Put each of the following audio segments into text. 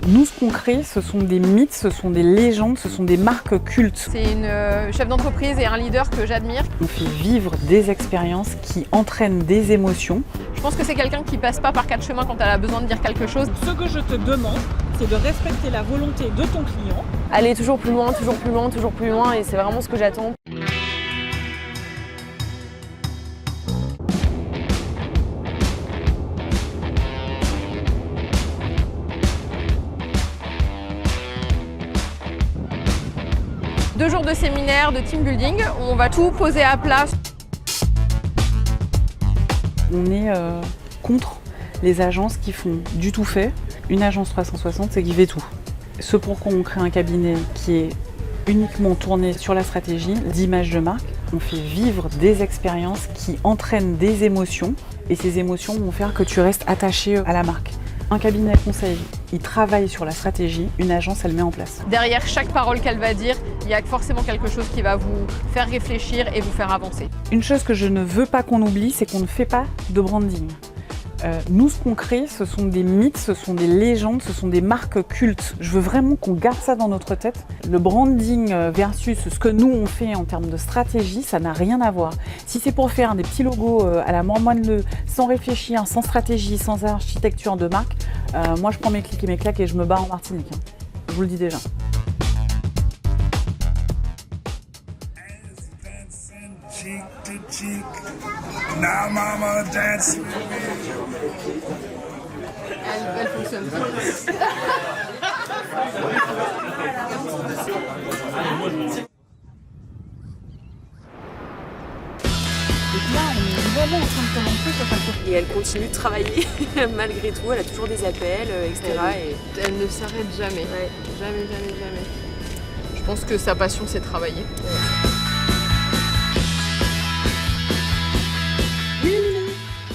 Nous, ce qu'on crée, ce sont des mythes, ce sont des légendes, ce sont des marques cultes. C'est une chef d'entreprise et un leader que j'admire. On fait vivre des expériences qui entraînent des émotions. Je pense que c'est quelqu'un qui passe pas par quatre chemins quand elle a besoin de dire quelque chose. Ce que je te demande, c'est de respecter la volonté de ton client. Aller toujours plus loin, toujours plus loin, toujours plus loin, et c'est vraiment ce que j'attends. Deux jours de séminaire, de team building, où on va tout poser à plat. On est contre les agences qui font du tout fait. Une agence 360, c'est qui fait tout. Ce pourquoi on crée un cabinet qui est uniquement tourné sur la stratégie d'image de marque. On fait vivre des expériences qui entraînent des émotions et ces émotions vont faire que tu restes attaché à la marque. Un cabinet conseil, il travaille sur la stratégie, une agence, elle met en place. Derrière chaque parole qu'elle va dire, il y a forcément quelque chose qui va vous faire réfléchir et vous faire avancer. Une chose que je ne veux pas qu'on oublie, c'est qu'on ne fait pas de branding. Nous, ce qu'on crée, ce sont des mythes, ce sont des légendes, ce sont des marques cultes. Je veux vraiment qu'on garde ça dans notre tête. Le branding versus ce que nous, on fait en termes de stratégie, ça n'a rien à voir. Si c'est pour faire des petits logos à la mormoine, sans réfléchir, sans stratégie, sans architecture de marque, moi, je prends mes clics et mes claques et je me barre en Martinique. Je vous le dis déjà. Cheek to cheek. Now mama dance with me. Elle fonctionne. Et là, on est vraiment en train de commencer sur quelque. Et elle continue de travailler malgré tout, elle a toujours des appels, etc. Elle ne s'arrête jamais. Ouais. Jamais, jamais, jamais. Je pense que sa passion, c'est de travailler.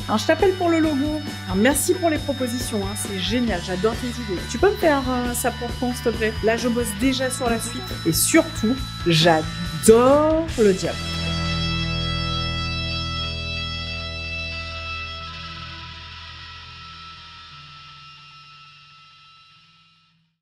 Alors, je t'appelle pour le logo. Alors, merci pour les propositions, hein, c'est génial, j'adore tes idées. Tu peux me faire ça pour quand, s'il te plaît? Là, je bosse déjà sur la suite. Et surtout, j'adore le diable.